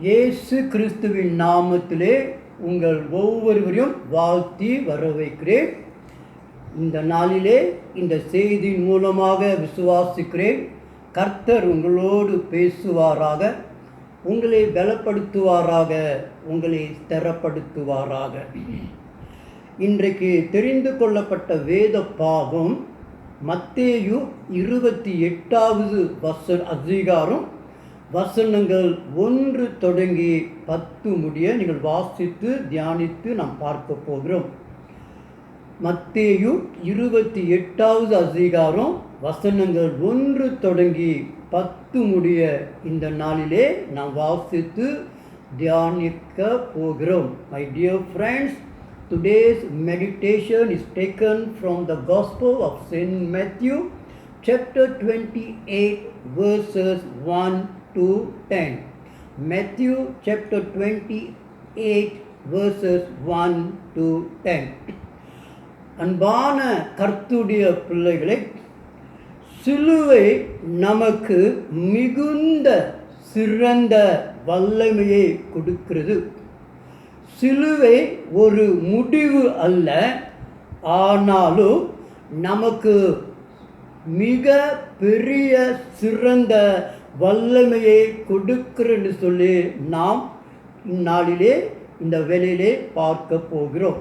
இயேசு கிறிஸ்துவின் நாமத்திலே உங்கள் ஒவ்வொருவரையும் வாழ்த்தி வரவேற்கிறேன். இந்த நாளிலே இந்த செய்தியின் மூலமாக விசுவாசிக்கிறேன். கர்த்தர் உங்களோடு பேசுவாராக, உங்களை பலப்படுத்துவாராக, உங்களை ஸ்திரப்படுத்துவாராக. இன்றைக்கு தெரிந்து கொள்ளப்பட்ட வேத பாகம் மத்தேயு 28வது அதிகாரம் வசனங்கள் 1 தொடங்கி 10 முடிய நீங்கள் வாசித்து தியானித்து நாம் பார்க்க போகிறோம். மத்தேயு 28வது அதிகாரம் வசனங்கள் 1 தொடங்கி 10 முடிய இந்த நாளிலே நாம் வாசித்து தியானிக்க போகிறோம். My dear friends, today's meditation is taken from the Gospel of Saint Matthew, chapter 28, verses 1 to 10. Matthew chapter 28, verses 1 to 10. அன்பான கர்த்தருடைய பிள்ளைகளை, சிலுவை நமக்கு மிகுந்த சிறந்த வல்லமையை கொடுக்கிறது. சிலுவை ஒரு முடிவு அல்ல, ஆனாலும் நமக்கு மிக பெரிய சிறந்த வல்லமையை கொடுக்கிறன்னு சொல்லி நாம் இந்நாளிலே இந்த வேளையிலே பார்க்க போகிறோம்.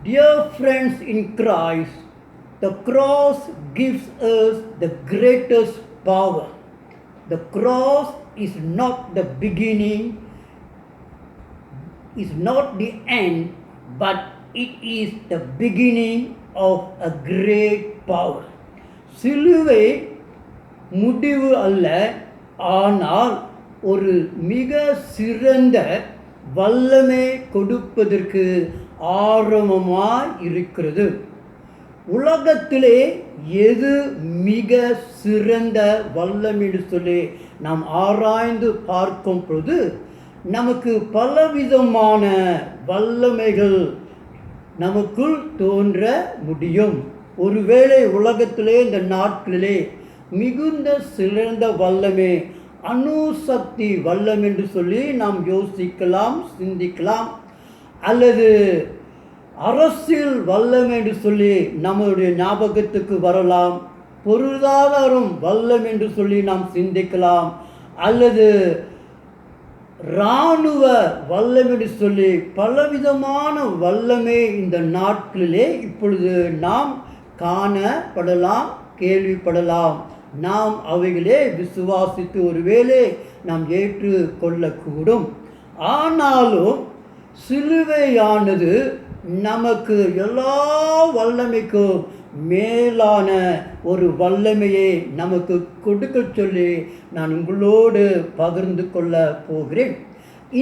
Dear friends in Christ, the cross gives us the greatest power. The cross is not the beginning, is not the end, but it is the beginning of a great power. சிலுவை முடிவு அல்ல, ஆனால் ஒரு மிக சிறந்த வல்லமை கொடுப்பதற்கு ஆரம்பமாய் இருக்கிறது. உலகத்திலே எது மிக சிறந்த வல்லமை சொல்லி நாம் ஆராய்ந்து பார்க்கும் பொழுது நமக்கு பலவிதமான வல்லமைகள் நமக்குள் தோன்ற முடியும். ஒருவேளை உலகத்திலே இந்த நாட்களிலே மிகுந்த சிறந்த வல்லமை அணுசக்தி வல்லம் என்று சொல்லி நாம் யோசிக்கலாம், சிந்திக்கலாம். அல்லது அரசியல் வல்லம் என்று சொல்லி நம்முடைய ஞாபகத்துக்கு வரலாம். பொருளாதாரம் வல்லம் என்று சொல்லி நாம் சிந்திக்கலாம். அல்லது இராணுவ வல்லம் என்று சொல்லி பலவிதமான வல்லமை இந்த நாட்களிலே இப்பொழுது நாம் காணப்படலாம், கேள்விப்படலாம். நாம் அவைகளே விசுவாசித்து ஒருவேளை நாம் ஏற்று கொள்ளக்கூடும். ஆனாலும் சிலுவையானது நமக்கு எல்லா வல்லமைக்கும் மேலான ஒரு வல்லமையை நமக்கு கொடுக்க சொல்லி நான் உங்களோடு பகிர்ந்து கொள்ள போகிறேன்.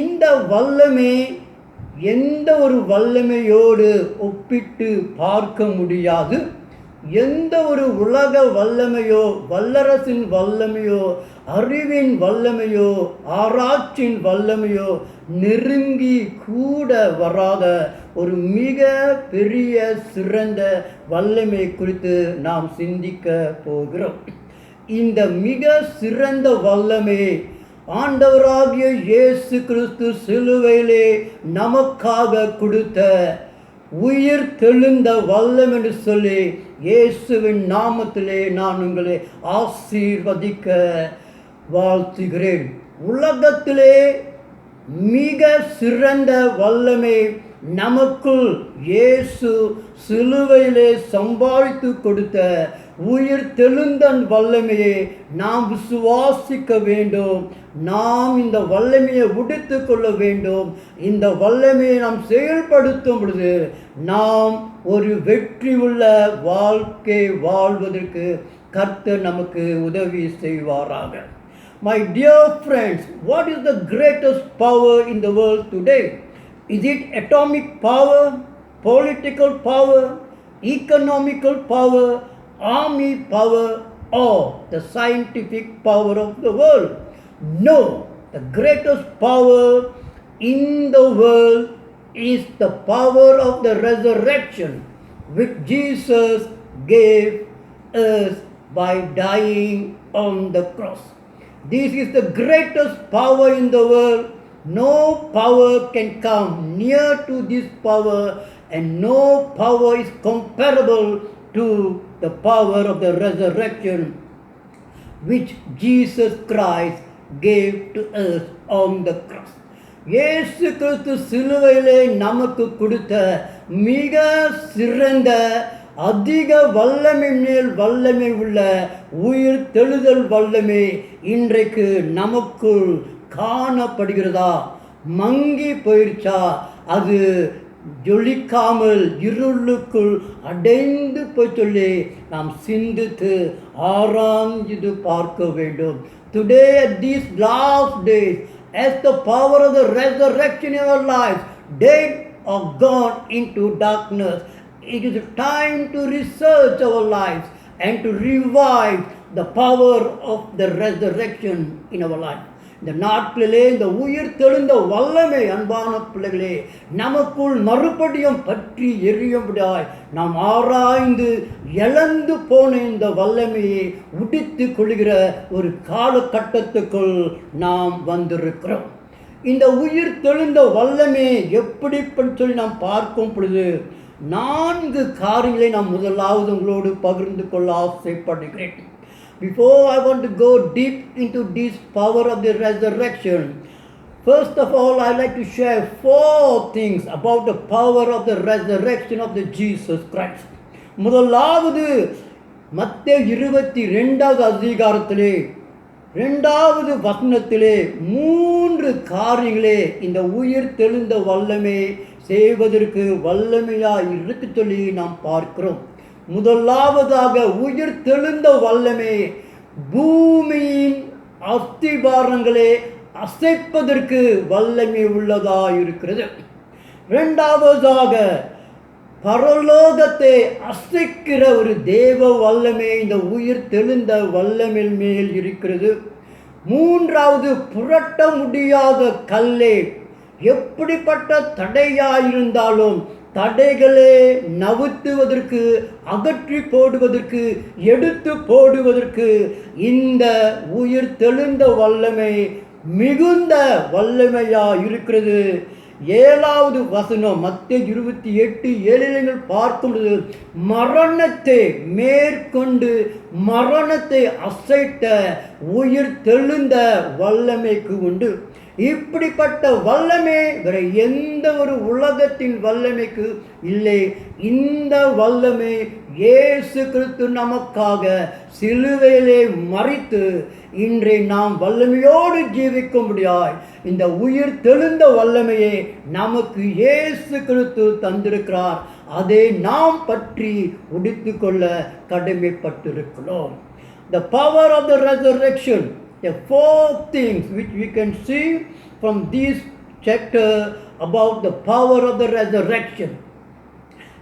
இந்த வல்லமை எந்த ஒரு வல்லமையோடு ஒப்பிட்டு பார்க்க முடியாது. எந்த ஒரு உலக வல்லமையோ, வல்லரசின் வல்லமையோ, அறிவின் வல்லமையோ, ஆராய்ச்சியின் வல்லமையோ நெருங்கி கூட வராத ஒரு மிக பெரிய சிறந்த வல்லமை குறித்து நாம் சிந்திக்க போகிறோம். இந்த மிக சிறந்த வல்லமை ஆண்டவராகிய இயேசு கிறிஸ்து சிலுவையிலே நமக்காக கொடுத்த உயிர் தெழுந்த வல்லம் என்று சொல்லி இயேசுவின் நாமத்திலே நான் உங்களை ஆசீர்வதிக்க வாழ்த்துகிறேன். உலகத்திலே மிக சிறந்த வல்லமை நமக்குள் இயேசு சிலுவையிலே சம்பாதித்து கொடுத்த உயிர் தெழுந்த வல்லமையை நாம் விசுவாசிக்க வேண்டும். நாம் இந்த வல்லமையை உடைத்து கொள்ள வேண்டும். இந்த வல்லமையை நாம் செயல்படுத்தும் பொழுது நாம் ஒரு வெற்றி உள்ள வாழ்க்கை வாழ்வதற்கு கர்த்தர் நமக்கு உதவி செய்வாராக. My dear friends, what is the greatest power in the world today? Is it atomic power, political power, economical power, army power, or the scientific power of the world? No, the greatest power in the world is the power of the resurrection, which Jesus gave us by dying on the cross. This is the greatest power in the world. No power can come near to this power, and no power is comparable to the power of the resurrection which Jesus Christ gave to us on the cross. இயேசு கிறிஸ்து சிலுவையிலே நமக்கு கொடுத்த மிக சிறந்த அதிக வல்லமை மேல் வல்லமை உள்ள உயிர் தெழுதல் வல்லமை இன்றைக்கு நமக்குள் காணப்படுகிறதா? மங்கி போயிடுச்சா? அது ஜொலிக்காமல் இருளுக்குள் அடைந்து போய் சொல்லி நாம் சிந்தித்து ஆராய்ந்து பார்க்க வேண்டும். Today at these last days, as the power of the resurrection in our lives, dead or gone into darkness, it is time to research our lives and to revive the power of the resurrection in our life. இந்த நாட்களிலே இந்த உயிர் தெழுந்த வல்லமை அன்பான பிள்ளைகளே நமக்குள் மறுபடியும் பற்றி எரியும்படியாய் நாம் ஆராய்ந்து இழந்து போன இந்த வல்லமையை உடித்து கொள்கிற ஒரு காலகட்டத்துக்குள் நாம் வந்திருக்கிறோம். இந்த உயிர் தெழுந்த வல்லமை எப்படி சொல்லி நாம் பார்க்கும் பொழுது 4 காரியங்களை நாம் முதலாவது உங்களோடு பகிர்ந்து கொள்ள ஆசைப்படுகிறேன். Before I want to go deep into this power of the resurrection, first of all, I'd like to share 4 things about the power of the resurrection of the Jesus Christ. முதலாவது மத்தேயு 22வது அதிகாரத்திலே 2வது வசனத்திலே 3 காரியங்களே இந்த உயிர் தெழுந்த வல்லமை செய்வதற்கு வல்லமையாய் இருக்கு சொல்லி நாம் பார்க்கிறோம். முதலாவதாக உயிர் தெழுந்த வல்லமை பூமியின் அஸ்திபாரங்களே அசைப்பதற்கு வல்லமை உள்ளதா இருக்கிறது. 2வதாக பரலோகத்தை அசைக்கிற ஒரு தேவ வல்லமை இந்த உயிர் தெழுந்த வல்லமை மேல் இருக்கிறது. 3வது புரட்ட முடியாத கல்லே எப்படிப்பட்ட தடையாயிருந்தாலும் தடைகளே நவுத்துவதற்கு, அகற்றி போடுவதற்கு, எடுத்து போடுவதற்கு இந்த உயிர் தெழுந்த வல்லமை மிகுந்த வல்லமையா இருக்கிறது. 7வது வசனம் மத்தேயு 28:7 நீங்கள் பார்க்கும் பொழுது மரணத்தை மேற்கொண்டு மரணத்தை அசைத்த உயிர் தெழுந்த வல்லமைக்கு உண்டு. இப்படிப்பட்ட வல்லமை வேற எந்த ஒரு உலகத்தின் வல்லமைக்கு இல்லை. இந்த வல்லமை இயேசு கிறிஸ்து நமக்காக சிலுவையிலே மரித்து இன்றை நாம் வல்லமையோடு ஜீவிக்கும்படியாய் இந்த உயிர் தெழுந்த வல்லமையை நமக்கு இயேசு கிறிஸ்து தந்திருக்கிறார். அதை நாம் பற்றி உடித்துக்கொள்ள கடமைப்பட்டிருக்கிறோம். The power of the resurrection, the 4 things which we can see from this chapter about the power of the resurrection.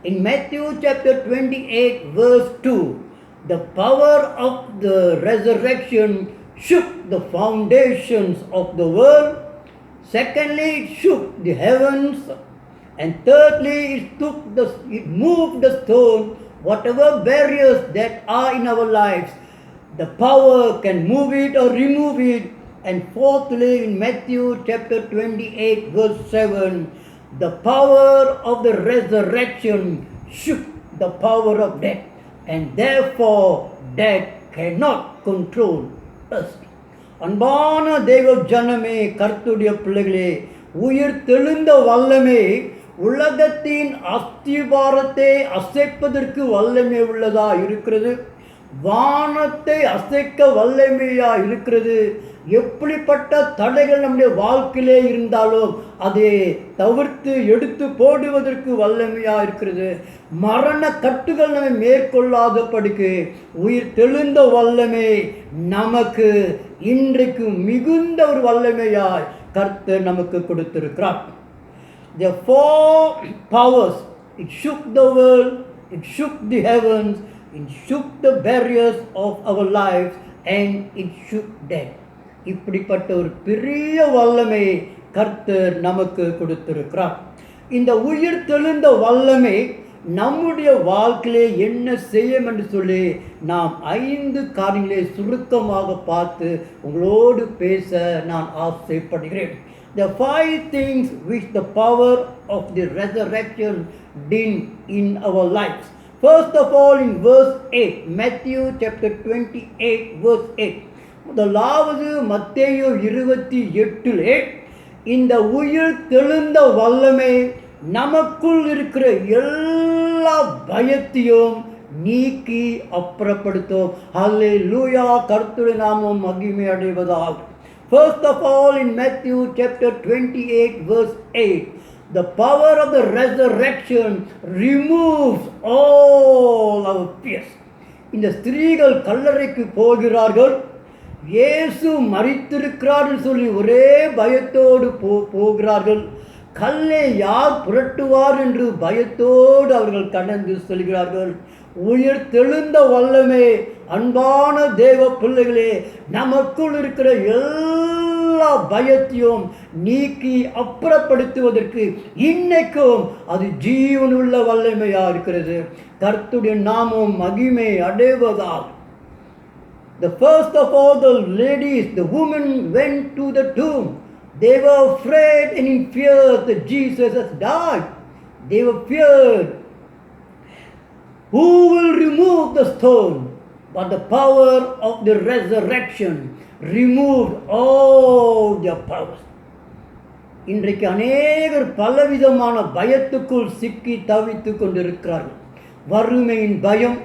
In Matthew chapter 28 verse 2, the power of the resurrection shook the foundations of the world. Secondly, it shook the heavens. And thirdly, it moved the stone, whatever barriers that are in our lives. The power can move it or remove it. And fourthly, in Matthew chapter 28 verse 7, the power of the resurrection shook the power of death, and therefore death cannot control us. அன்பான தெய்வ ஜனமே, கர்த்தருடைய பிள்ளைகளே, உயிர் தெழுந்த வல்லமை உலகத்தின் அஸ்திபாரத்தை அசைப்பதற்கு வல்லமை உள்ளதா இருக்கிறது. வானத்தை அசைக்க வல்லமையா இருக்கிறது. எப்படிப்பட்ட தடைகள் நம்முடைய வாழ்க்கையிலே இருந்தாலும் அதை தவிர்த்து எடுத்து போடுவதற்கு வல்லமையா இருக்கிறது. மரண கட்டுகள் நம்மை மேற்கொள்ளாதபடிக்கு உயிர் தெழுந்த வல்லமை நமக்கு இன்றைக்கு மிகுந்த ஒரு வல்லமையாய் கர்த்தர் நமக்கு கொடுத்திருக்கிறார். The 4 powers, it shook the world, it shook the heavens, it shook the barriers of our lives, and it shook death. இப்படிப்பட்ட ஒரு பெரிய வல்லமை கர்த்தர் நமக்கு கொடுத்திருக்கிறார். இந்த உயிர் தெழுந்த வல்லமை நம்முடைய வாழ்க்கையிலே என்ன செய்யும் என்று சொல்லி நாம் 5 காரியங்களை சுருக்கமாக பார்த்து உங்களோடு பேச நான் ஆசைப்படுகிறேன். The 5 things which the power of the resurrection did in our lives. First of all, in verse 8, Matthew chapter 28 verse 8. முதலாவது மத்தேயு 28 இந்த உயிர் தெழுந்த வல்லமை நமக்குள் இருக்கிற எல்லா பயத்தையும் நீக்கி அப்புறப்படுத்தும். ஹல்லேலூயா, கர்த்தருடைய நாமம் மகிமை அடைவதாக. First of all, in Matthew chapter 28 verse 8, the power of the resurrection removes all our fears. இந்த ஸ்திரீகள் கல்லறைக்கு போகிறார்கள். இயேசு மரித்திருக்கிறார் சொல்லி ஒரே பயத்தோடு போகிறார்கள். கல்லை யார் புரட்டுவார் என்று பயத்தோடு அவர்கள் கடந்து செல்கிறார்கள். உயிர் தெழுந்த வல்லமே, அன்பான தேவ பிள்ளைகளே, நமக்குள் இருக்கிற எல்லா பயத்தையும் நீக்கி அப்புறப்படுத்துவதற்கு இன்னைக்கும் அது ஜீவனுள்ள வல்லமையாக இருக்கிறது. கர்த்தருடைய நாமம் மகிமை அடைவதால். The first of all, the ladies, the women went to the tomb. They were afraid and in fear that Jesus has died. They were feared. Who will remove the stone? But the power of the resurrection removed all their powers. இன்றைக்கு அநேகர் பலவிதமான பயத்துக்குள் சிக்கி தவித்துக் கொண்டிருக்கிறார்கள். வறுமையின் பயம்,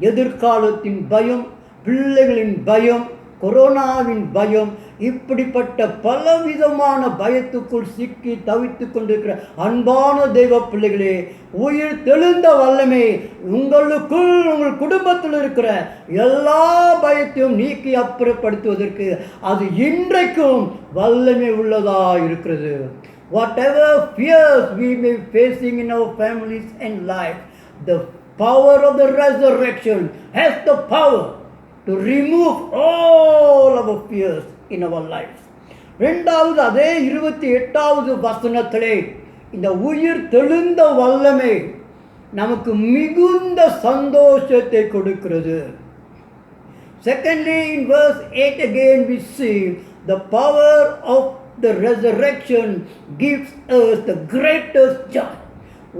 எதிர்காலத்தின் பயம், பிள்ளைகளின் பயம், கொரோனாவின் பயம், இப்படிப்பட்ட பலவிதமான பயத்துக்குள் சிக்கி தவித்துக் கொண்டிருக்கிற அன்பான தெய்வ பிள்ளைகளே, உயிர் தெழுந்த வல்லமை உங்களுக்குள், உங்கள் குடும்பத்தில் இருக்கிற எல்லா பயத்தையும் நீக்கி அப்புறப்படுத்துவதற்கு அது இன்றைக்கும் வல்லமை உள்ளதாக இருக்கிறது. Whatever fears we may be facing in our families and life, the power of the resurrection has the power to remove all our fears in our lives. இரண்டாவது, அதே 28வது வசனத்திலே இந்த உயிர் தெழுந்த வல்லமை நமக்கு மிகுந்த சந்தோஷத்தை கொடுக்கிறது. Secondly, in verse 8 again we see the power of the resurrection gives us the greatest joy.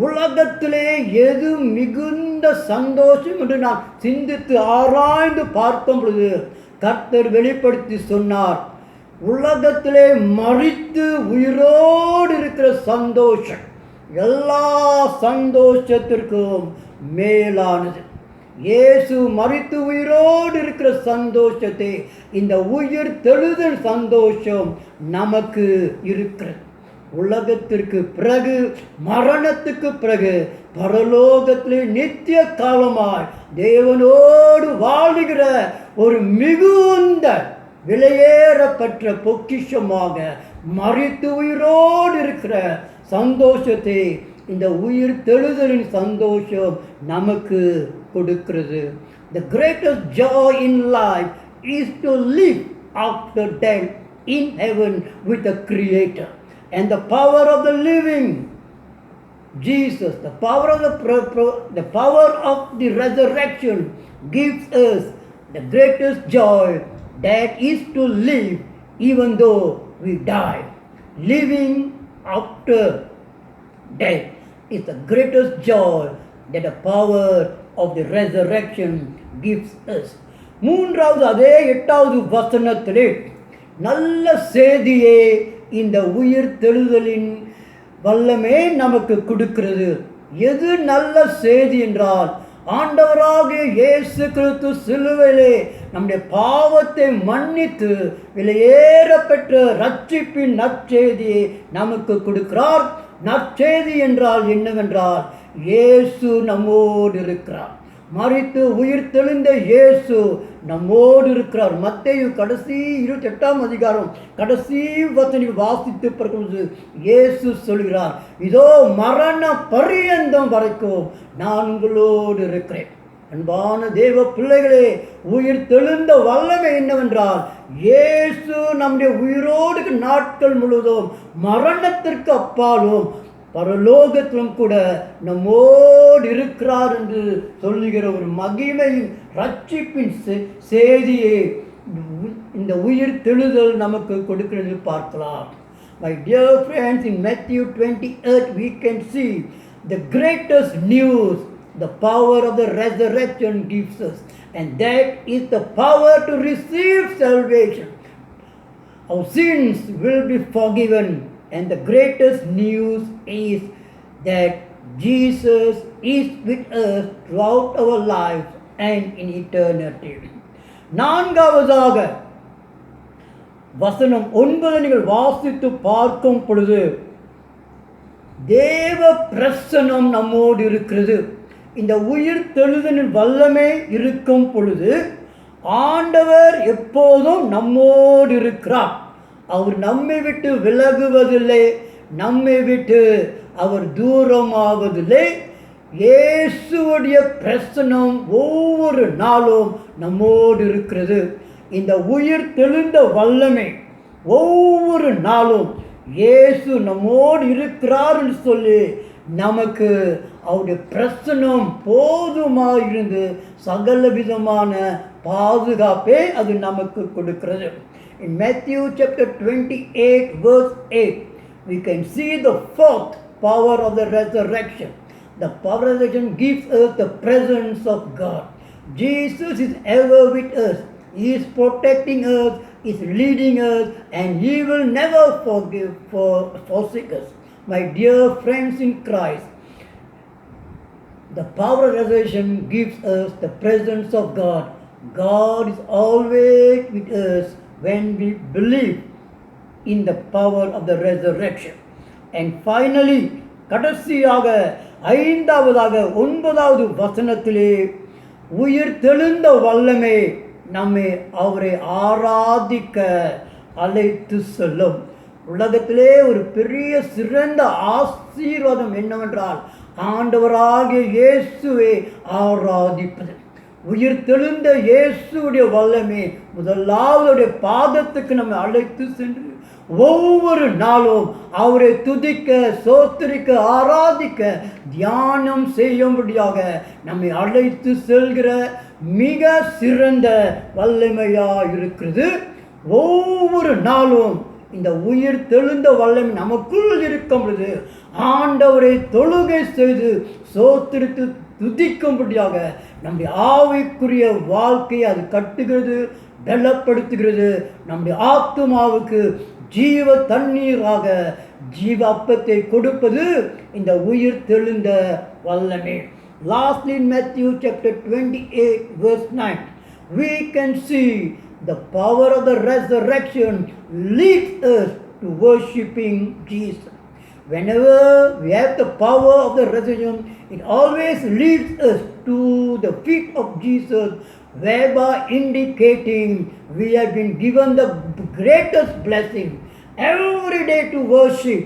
உலகத்திலே எது மிகுந்த சந்தோஷம் என்று நான் சிந்தித்து ஆராய்ந்து பார்க்கும் பொழுது கர்த்தர் வெளிப்படுத்தி சொன்னார், உலகத்திலே மரித்து உயிரோடு இருக்கிற சந்தோஷம் எல்லா சந்தோஷத்திற்கும் மேலானது. இயேசு மரித்து உயிரோடு இருக்கிற சந்தோஷத்தை, இந்த உயிர் தெழுதல் சந்தோஷம் நமக்கு இருக்கிறது. உலகத்திற்கு பிறகு, மரணத்துக்கு பிறகு பரலோகத்திலே நித்திய காலமாய் தேவனோடு வாழுகிற ஒரு மிகுந்த விலையேறப்பட்ட பொக்கிஷமாக மரித்து உயிரோடு இருக்கிற சந்தோஷத்தை இந்த உயிர் தெழுதலின் சந்தோஷம் நமக்கு கொடுக்கிறது. The greatest joy in life is to live after death in heaven with the Creator. And the power of the living Jesus, the power of the resurrection gives us the greatest joy, that is to live even though we die. Living after death is the greatest joy that the power of the resurrection gives us. மூன்றாவது, அதே 8வது வசனத்திலே நல்ல செய்தியே இந்த உயிர் தெழுதலின் வல்லமே நமக்கு கொடுக்கிறது. எது நல்ல செய்தி என்றால், ஆண்டவராகிய இயேசு கிறிஸ்து சிலுவையிலே நம்முடைய பாவத்தை மன்னித்து விலையேறப்பெற்ற ரட்சிப்பின் நற்செய்தியை நமக்கு கொடுக்கிறார். நற்செய்தி என்றால் என்னவென்றால், இயேசு நம்மோடு இருக்கிறார். மரித்து உயிர் தெழுந்த இயேசு நம்மோடு இருக்கிறார். மத்தேயு கடைசி 28ஆம் அதிகாரம் கடைசி வசனம் வாசித்து பிறகு இயேசு சொல்கிறார், இதோ மரண பரியந்தம் வரைக்கும் நான் உங்களோடு இருக்கிறேன். அன்பான தேவ பிள்ளைகளே, உயிர் தெழுந்த வல்லமை என்னவென்றால், இயேசு நம்முடைய உயிரோடு நாட்கள் முழுவதும் மரணத்திற்கு அப்பாலும் பரலோகத்திலும் கூட நம்மோடு இருக்கிறார் என்று சொல்லுகிற ஒரு மகிமையின் ரட்சிப்பின் செய்தியை இந்த உயிர் தெழுதல் நமக்கு கொடுக்கிறது பார்க்கலாம். My dear friends, in Matthew 28 we can see the greatest news the power of the resurrection gives us, and that is the power to receive salvation. Our sins will be forgiven, and the greatest news is that Jesus is with us throughout our lives and in eternity. நான்காவதாக வசனம் 9 நீங்கள் வாசித்து பார்க்கும் பொழுது தேவ பிரசன்னம் நம்மோடு இருக்கிறது. இந்த உயிர் தெழுதலின் வல்லமை இருக்கும் பொழுது ஆண்டவர் எப்போதும் நம்மோடு இருக்கிறார். அவர் நம்மை விட்டு விலகுவதில்லை, நம்மை விட்டு அவர் தூரமாவதில்லை. இயேசுவுடைய பிரசன்னம் ஒவ்வொரு நாளும் நம்மோடு இருக்கிறது. இந்த உயிர் தெழுந்த வல்லமை ஒவ்வொரு நாளும் இயேசு நம்மோடு இருக்கிறார் என்று சொல்லி நமக்கு அவருடைய பிரசன்னம் போதுமாக இருந்து சகல விதமான பாதுகாப்பே அது நமக்கு கொடுக்கிறது. In Matthew chapter 28 verse 8 we can see the fourth power of the resurrection. The power of the resurrection gives us the presence of God. Jesus is ever with us. He is protecting us, is leading us, and He will never forsake us. My dear friends in Christ, the power of resurrection gives us the presence of God. God is always with us when we believe in the power of the resurrection. And finally, கடைசியாக ஐந்தாவதாக 9வது வசனத்திலே உயிர் தெழுந்த வல்லமை நம்மை அவரை ஆராதிக்க அழைத்து செல்லும். உலகத்திலே ஒரு பெரிய சிறந்த ஆசீர்வாதம் என்னவென்றால் ஆண்டவராகிய இயேசுவை ஆராதிப்பது. உயிர் தெழுந்த இயேசுடைய வல்லமை முதலாவதுடைய பாதத்துக்கு நம்மை அழைத்து சென்று ஒவ்வொரு நாளும் அவரை துதிக்க, சோத்திரிக்க, ஆராதிக்க, தியானம் செய்யும்படியாக நம்மை அழைத்து செல்கிற மிக சிறந்த வல்லமையாக இருக்கிறது. ஒவ்வொரு நாளும் இந்த உயிர் தெழுந்த வல்லமை நமக்குள் இருக்கும் பொழுது ஆண்டவரை தொழுகை செய்து சோத்திரித்து துதிக்கும்படியாக நம்முடைய ஆவிக்குரிய வாழ்க்கையை அது கட்டுகிறது, பலப்படுத்துகிறது. நம்முடைய ஆத்துமாவுக்கு ஜீவ தண்ணீராக ஜீவ அப்பத்தை கொடுப்பது இந்த உயிர் தெழுந்த வல்லமை. Lastly, in Matthew chapter 28 verse 9 we can see the power of the resurrection leads us to worshiping Jesus. Whenever we have the power of the resurrection, it always leads us to the feet of Jesus, thereby indicating we have been given the greatest blessing every day to worship,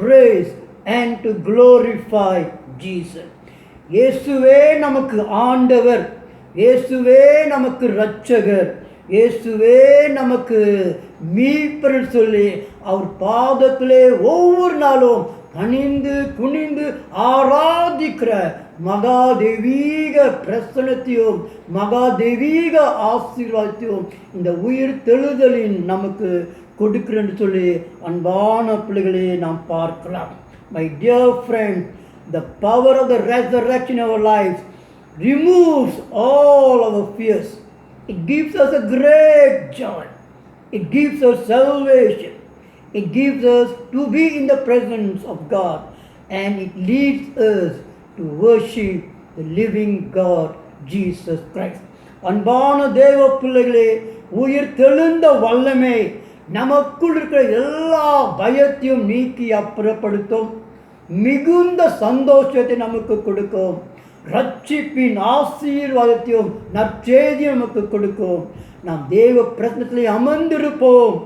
praise and to glorify Jesus. இயேசுவே நமக்கு ஆண்டவர், இயேசுவே நமக்கு இரட்சகர், இயேசுவே நமக்கு மீட்பர் சொல்லி அவர் பாதத்திலே ஒவ்வொரு நாளும் பணிந்து குனிந்து ஆராதிக்கிற மகாதெய்வீக பிரசன்னத்தையும் மகாதெய்வீக ஆசீர்வாதத்தையும் இந்த உயிர் தெழுதலின் நமக்கு கொடுக்கிறேன்னு சொல்லி அன்பான பிள்ளைகளே நாம் பார்க்கலாம். My dear friend, the power of the resurrection in our lives removes all our fears. It gives us a great joy. It gives us salvation. It gives us to be in the presence of God, and it leads us to worship the living God, Jesus Christ. அன்பான தேவ பிள்ளைகளே, உயிர் தெழுந்த வல்லமை நமக்குள் இருக்கிற எல்லா பயத்தையும் நீக்கி அப்புறப்படுத்தும், மிகுந்த சந்தோஷத்தை நமக்கு கொடுக்கும், ரட்சிப்பின் ஆசீர்வாதத்தையும் நற்செய்தியும் நமக்கு கொடுக்கும். நாம் தேவ பிரசன்னத்திலே அமர்ந்திருப்போம்.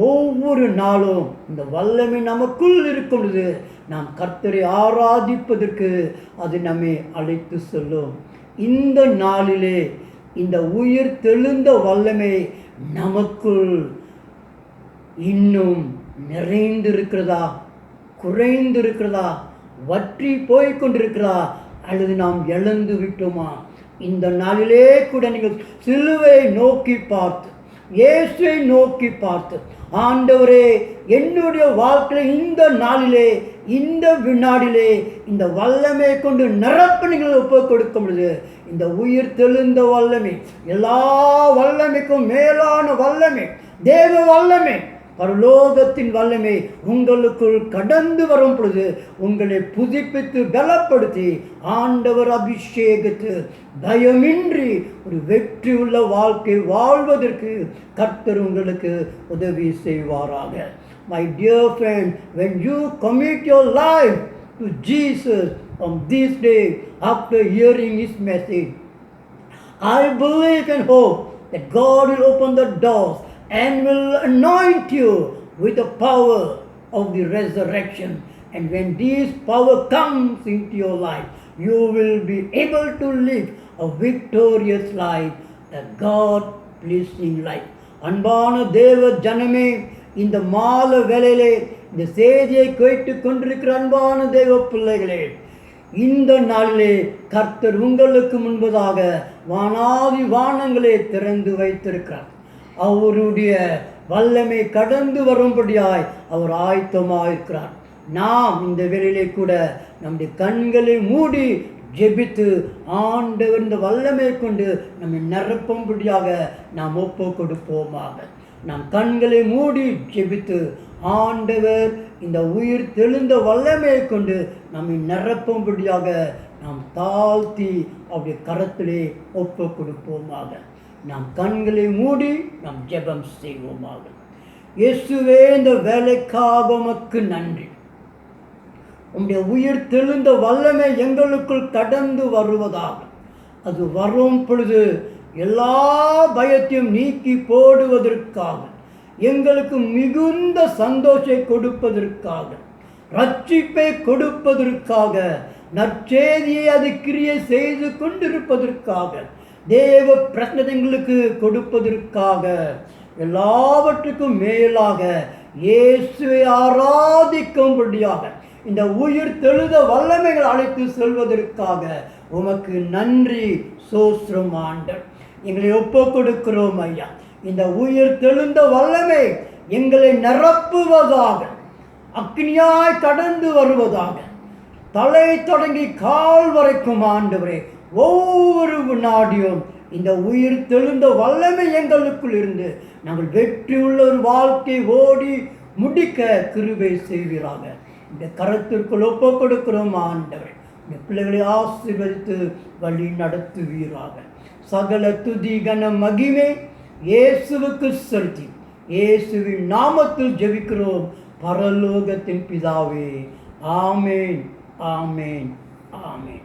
ஒவ்வொரு நாளும் இந்த வல்லமை நமக்குள் இருக்கும் பொழுது நாம் கர்த்தரை ஆராதிப்பதற்கு அது நம்மை அழைத்து செல்லும். இந்த நாளிலே இந்த உயிர் தெழுந்த வல்லமை நமக்குள் இன்னும் நிறைந்திருக்கிறதா, குறைந்து இருக்கிறதா, வற்றி போய் கொண்டிருக்கிறதா, அல்லது நாம் இழந்து விட்டோமா? இந்த நாளிலே கூட நீங்கள் சிலுவை நோக்கி பார்த்து, இயேசுவை நோக்கி பார்த்து, ஆண்டவரே என்னுடைய வாழ்க்கையில் இந்த நாளிலே, இந்த வினாடிலே இந்த வல்லமை கொண்டு நிரப்ப நீங்கள் ஒப்பு கொடுக்கும் பொழுது, இந்த உயிர் தெழுந்த வல்லமை, எல்லா வல்லமைக்கும் மேலான வல்லமை, தேவ வல்லமை, பரலோகத்தின் வல்லமை உங்களுக்குள் கடந்து வரும் பொழுது உங்களை புதுப்பித்து பலப்படுத்தி ஆண்டவர் அபிஷேகித்து பயமின்றி ஒரு வெற்றி உள்ள வாழ்க்கை வாழ்வதற்கு கர்த்தர் உங்களுக்கு உதவி செய்வாராக. My dear friend, when you commit your life to Jesus on this day after hearing his message, I believe and hope that God will open the doors and will anoint you with the power of the resurrection. And when this power comes into your life, you will be able to live a victorious life, a God-pleasing life. அன்பான தேவ ஜனமே, இந்த மால வேளையிலே இந்த செய்தியை கேட்டுக் கொண்டிருக்கிற அன்பான தேவ பிள்ளைகளே, இந்த நாளிலே கர்த்தர் உங்களுக்கு முன்பதாக வானாதி வானங்களை திறந்து வைத்திருக்கிறார். அவருடைய வல்லமை கடந்து வரும்படியாய் அவர் ஆயத்தமாயிருக்கிறார். நாம் இந்த வேளையிலே கூட நம்முடைய கண்களை மூடி ஜெபித்து ஆண்டவர் இந்த வல்லமை கொண்டு நம்மை நிரப்பும்படியாக நாம் ஒப்பு கொடுப்போமாக. நாம் கண்களை மூடி ஜெபித்து ஆண்டவர் இந்த உயிர் தெழுந்த வல்லமையை கொண்டு நம்மை நிரப்பும்படியாக நாம் தாழ்த்தி அவருடைய கரத்திலே ஒப்பு கொடுப்போமாக. நாம் கண்களை மூடி நாம் ஜெபம் செய்வோமாக. இயேசுவே, இந்த வேலைக்காக உமக்கு நன்றி. உம்முடைய உயிர் தெழுந்த வல்லமை எங்களுக்குள் கடந்து வருவதாக. அது வரும் பொழுது எல்லா பயத்தையும் நீக்கி போடுவதற்காக, எங்களுக்கு மிகுந்த சந்தோஷத்தை கொடுப்பதற்காக, ரட்சிப்பை கொடுப்பதற்காக, நற்செய்தியை அது கிரியை செய்து கொண்டிருப்பதற்காக, தேவ பிரசனங்களுக்கு கொடுப்பதற்காக, எல்லாவற்றுக்கும் மேலாக இயேசுவை ஆராதிக்கும்படியாக இந்த உயிர் தெழுத வல்லமைகள் அழைத்து செல்வதற்காக உமக்கு நன்றி சோஸ்திரம் ஆண்டவர். எங்களை ஒப்பு கொடுக்கிறோம் ஐயா. இந்த உயிர் தெழுந்த வல்லமை எங்களை நிரப்புவதாக, அக்னியாய் கடந்து வருவதாக, தலை தொடங்கி கால் வரைக்கும் ஆண்டவரே, ஒவ்வொரு வினாடியும் இந்த உயிர் தெழுந்த வல்லமை எங்களுக்குள் இருந்து நாங்கள் வெற்றி உள்ள ஒரு வாழ்க்கை ஓடி முடிக்க கிருபை செய்வீராக. இந்த கரத்திற்குள் ஒப்பு கொடுக்கிறோம் ஆண்டவரே. இந்த பிள்ளைகளை ஆசீர்வதித்து வழி நடத்துவீராக. சகல துதி கன மகிமை இயேசுவுக்கு செலுத்தி இயேசுவின் நாமத்தில் ஜெபிக்கிறோம் பரலோகத்தின் பிதாவே. ஆமேன், ஆமேன், ஆமேன்.